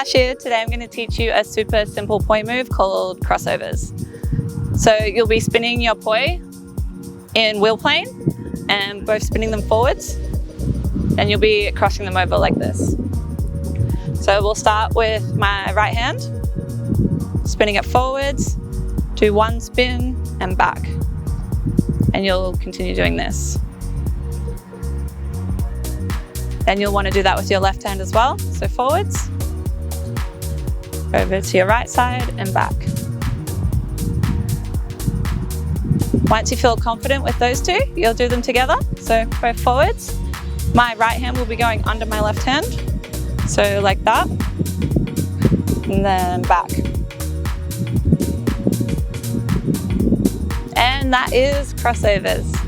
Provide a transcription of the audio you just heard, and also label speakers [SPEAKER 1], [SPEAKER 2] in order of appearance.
[SPEAKER 1] Tash here. Today I'm going to teach you a super simple poi move called crossovers. So you'll be spinning your poi in wheel plane and both spinning them forwards, and you'll be crossing them over like this. So we'll start with my right hand, spinning it forwards, do one spin and back, and you'll continue doing this. And you'll want to do that with your left hand as well. So forwards, over to your right side and back. Once you feel confident with those two, you'll do them together. So both forwards. My right hand will be going under my left hand. So like that. And then back. And that is crossovers.